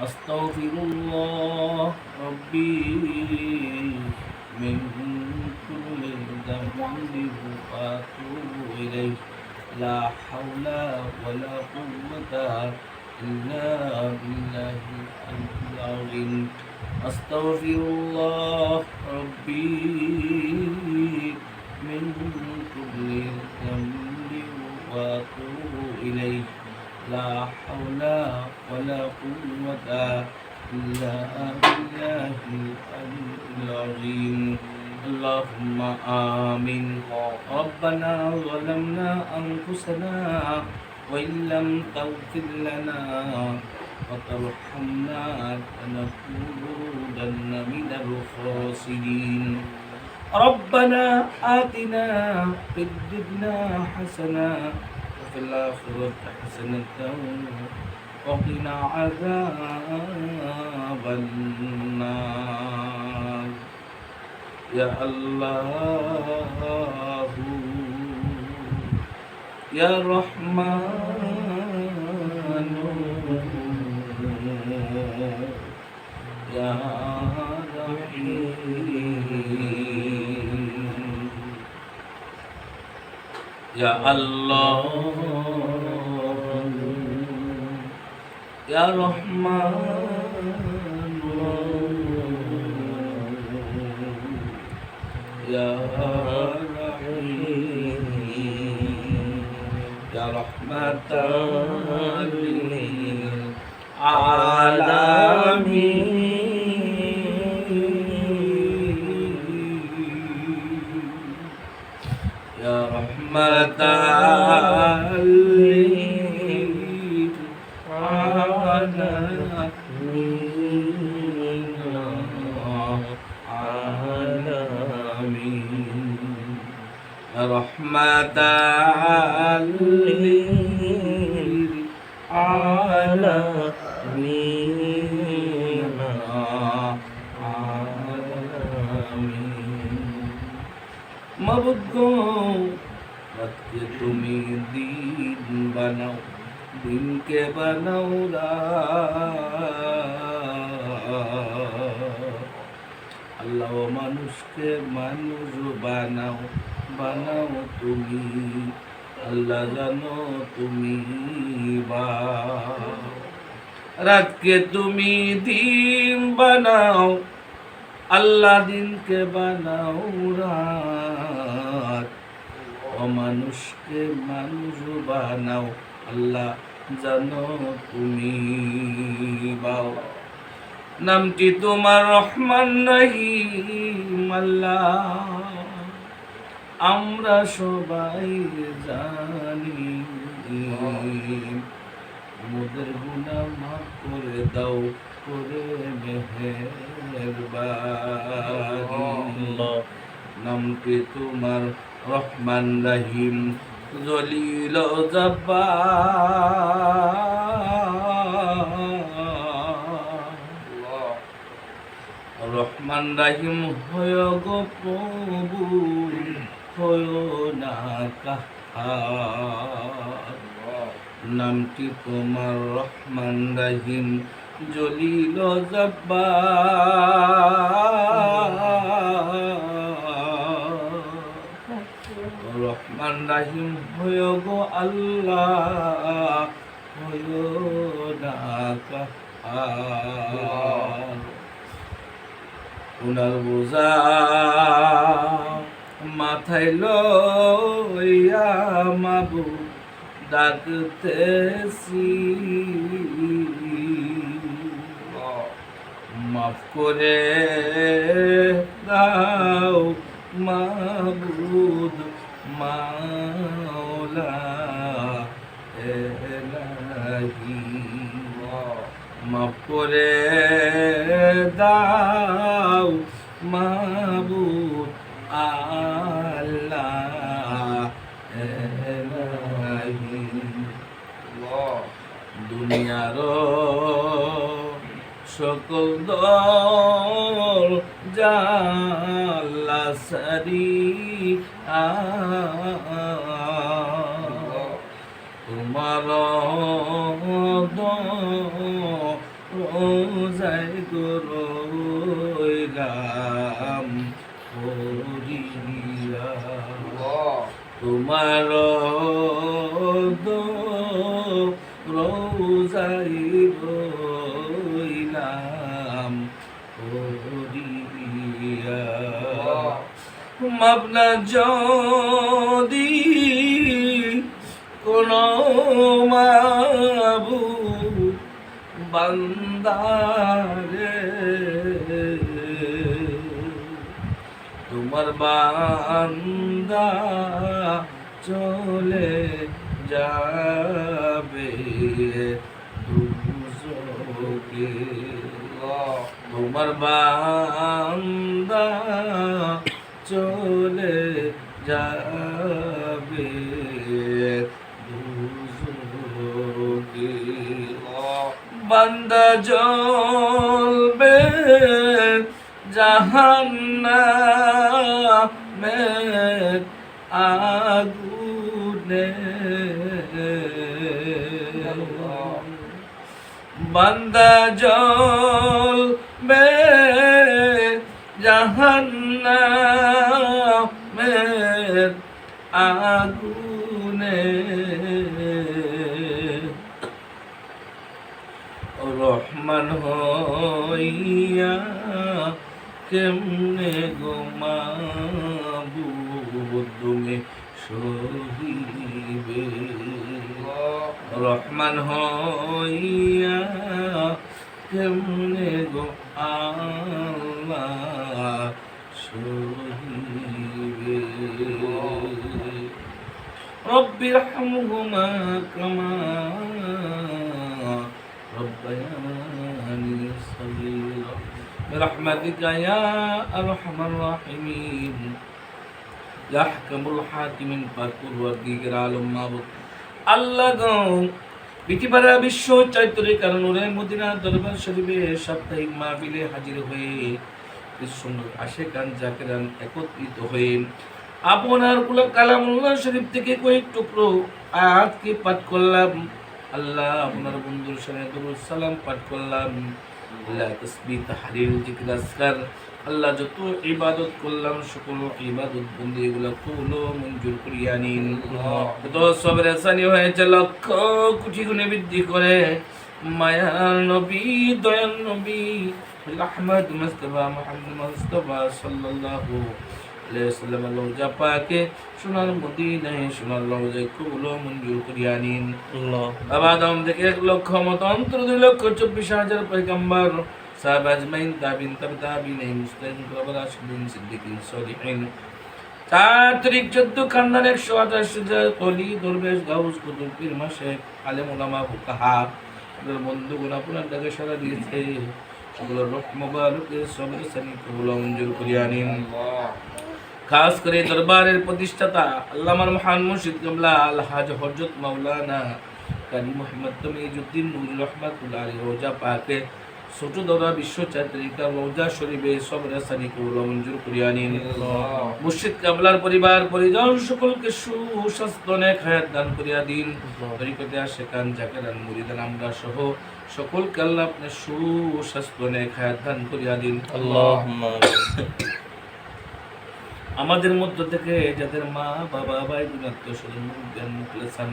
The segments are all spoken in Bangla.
আস্তাগফিরুল্লাহ রব্বি মিন কুল্লি যামবি ওয়া আতুবু ইলাইহি লা হাওলা ওয়ালা কুওয়াতা ইল্লা বিল্লাহিল আলিয়্যিল আযীম আস্তাগফিরুল্লাহ রব্বি মিন কুল্লি যামবি ওয়া আতুবু ইলাইহি لا حول ولا قوة إلا بالله العلي العظيم اللهم آمين ربنا ظلمنا أنفسنا وإن لم تغفر لنا وترحمنا لنكونن من الخاسرين ربنا آتنا في الدنيا حسنة وفي الآخرة حسنة وقنا عذاب النار يا الله يا رحمن يا رحيم يا الله يا رحمن يا رحيم يا رحمة للعالمين يا رحمة رحمة للعالمين মাবুদগো রাতকে তুমি দিন বানাও দিনকে বানাও আল্লাহ মানুষকে মানুষ বানাও বানাও তুমি আল্লাহ জানো তুমি রাতকে তুমি দিন বানাও আল্লাহ দিনকে বানাও রাত মানুষকে মানুষ বানাও আল্লাহ জানো তুমি বাও নামটি তোমার রহমান রহিম আল্লাহ আমরা সবাই জানি আমাদের গুনাহ মাফ করে দাও করে মেহেরবানি নামটি তোমার রহমান রহিম জলিল জব্বার রহমান রহিম হয় গো প্রভু হয় না কাহার নামটি তোমার রহমান রহিম জলিল জব্বার রহমান রহিম হয় গো আল্লাহ হয় না কাহার উনার বোঝা মাথায় লইয়া মাবু ডাকতেছি মাফ করে দাও মাবুদ মাওলা এলাহি মাফ করে দাও মাবুদ আল্লাহ এলাহি দুনিয়ার সকল দল জাল্লা সারি তোমার রোজায় গো রইলাম পড়িয়া তোমার রোজায় রইলাম পড়িয়া মাবনা যদি কোনো মাবুদ বান্দারে তোমার বান্দা চলে যাবে দুজকে তোমার বান্দা চলে যাবে দুজকে বান্দা জ্বলবে জাহান্নামের আগুনে বান্দা জ্বলবে জাহান্নামের আগুনে রহমান হইয়া কেমনে গোমাবুদ তুমি সহিবে রহমান হইয়া কেমনে গো আল্লাহ সহিবে রব্বি রহমহুমা কামা রব্বায়ানি সগীরা برحمتك يا أرحم الراحمين يا أحكم الحاكمين পরবর্তীকার আলম মাবুদ আল্লাহ গো পৃথিবীর বিশ্ব চৈতন্যের কারণে মদিনা দরবার শরীফে সাপ্তাহিক মাহফিলে হাজির হয়ে সুন্দর আশেকান জাকেরান একত্রিত হয়ে আপনার কালামুল্লাহ শরীফ থেকে কয়েক টুকরো আয়াতকে পাঠ করলাম আল্লাহ আপনার বন্ধুর সাথে দরুদ সালাম পাঠ করলাম আল্লাহ তাসবিহ তাহলিল জিকির আজকার আল্লাহ যত ইবাদত করলাম সকল ইবাদত বন্দি এগুলো কবুল মঞ্জুর করিয়া নিন যত সবরে আসানি হয়েছে লক্ষ কোটি গুণে বৃদ্ধি করে মায়ার নবী দয়াল নবী আহমদ মুস্তাফা মুহাম্মদ মুস্তাফা সাল্লাল্লাহু আলাইহি ওয়াসাল্লাম রওজা পাকে সোনার মদিনায় সোনার রওজায় কবুল মঞ্জুর করিয়া নিন আল্লাহ বাবা আদম থেকে 1 লক্ষ মত অন্তর 2 লক্ষ 24,000 পয়গম্বর সাহাবা আজমাইন তাবিন তাবিন মুসলিম কবর আশিদিন সিদ্দিকিন সলিহিন 4 তারিখ 14 খানদান 128 কলি দরবেশ গাউস কুতুব পীর মাশায়েখ আলেম উলামা ফুকাহা আপনার বন্ধুগণ আপনার ডাকে সাড়া দিয়েছে সকলের রূহ মুবারকে সবর সানি কবুল মঞ্জুর করিয়া নিন খাস করে দরবারের প্রতিষ্ঠাতা আল্লামার মহান মুর্শিদ কিবলা আলহাজ হযরত মাওলানা কারি মুহাম্মদ তমিজউদ্দিন নূর রহমাতুল্লাহ আলাইহি রওজা পাকে ছোট দরা বিশ্ব চারিকা রওজা শরীফে সবর সানি কবুল মঞ্জুর করিয়া নিন মুর্শিদ কিবলার পরিবার পরিজন সকলকে সুস্বাস্থ্য নেক হায়াত দান করিয়া দিন তরিকতে আশিকান জাকেরান মুরিদান আমরা সহ সকলকে আল্লাহ আপনি সুস্বাস্থ্য নেক হায়াত দান করিয়া দিন আল্লাহুম্মা আমাদের মধ্য থেকে যাদের মা বাবা ভাই বোন আত্মীয় স্বজন মুখজ্ঞান মুখলেসান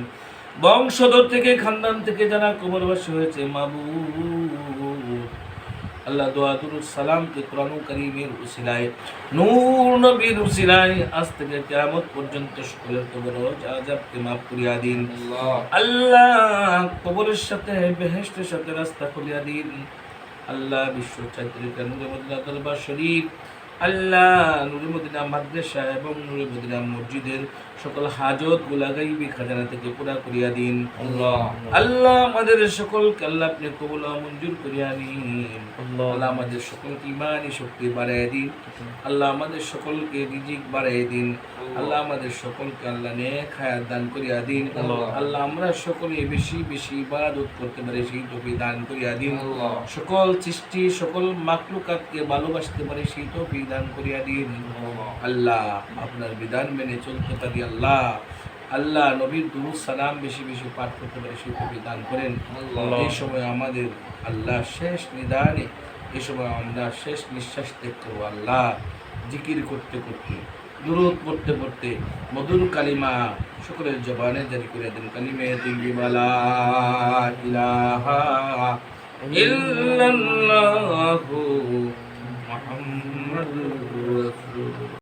বংশধর থেকে খানদান থেকে যারা কবরবাসী হয়েছে মাবুদ আল্লাহ দোয়া দুরুদ সালাম কে কোরআন কারীমের উসিলায় নূর নবীর উসিলায় আজ থেকে কিয়ামত পর্যন্ত সকলের কবর আযাবকে maaf করিয়া দিন আল্লাহ কবরের সাথে বেহেশতের সাথে রাস্তা খুলিয়া দিন আল্লাহ বিশ্ব চারিত্রিকা নূরে মদিনা দরবার শরীফ আল্লাহ নূরে মদিনা মাদ্রাসা এবং নূরে মদিনা মসজিদের সকল হাজত গুলা গাইবি খাজানা থেকে পুরা করিয়া দিন আল্লাহ আমাদের সকলকে আল্লাহ আপনি কবুল মঞ্জুর করিয়া নিন আল্লাহ আমাদের সকলকে ঈমানি শক্তি বাড়াইয়া দিন আল্লাহ আমাদের সকলকে রিজিক বাড়াইয়া দিন আল্লাহ আমাদের সকলকে আল্লাহ নেক হায়াত দান করিয়া দিন আল্লাহ আমরা সকলে বেশি বেশি ইবাদত করতে পারি সেই তৌফিক দান করিয়া দিন সকল সৃষ্টি সকল মাখলুকাতকে ভালোবাসতে পারি সেই তৌফিক দান করিয়া দিন আল্লাহ আপনার বিধান মেনে চলতে পারি আল্লাহ আল্লাহ নবীর দুরূদ সালাম বেশি বেশি পাঠ করতে পারে সেই তৌফিক দান করেন। এই সময় আমাদের আল্লাহ শেষ নিদানে, এই সময় আমরা শেষ নিঃশ্বাস ত্যাগ করবো। আল্লাহ জিকির করতে করতে, দুরূদ পড়তে পড়তে মধুর কালিমা সকলের জবানে জারি করে দেন। কালিমে তাইয়্যিবা লা ইলাহা ইল্লাল্লাহু মুহাম্মাদুর রাসূলুল্লাহ।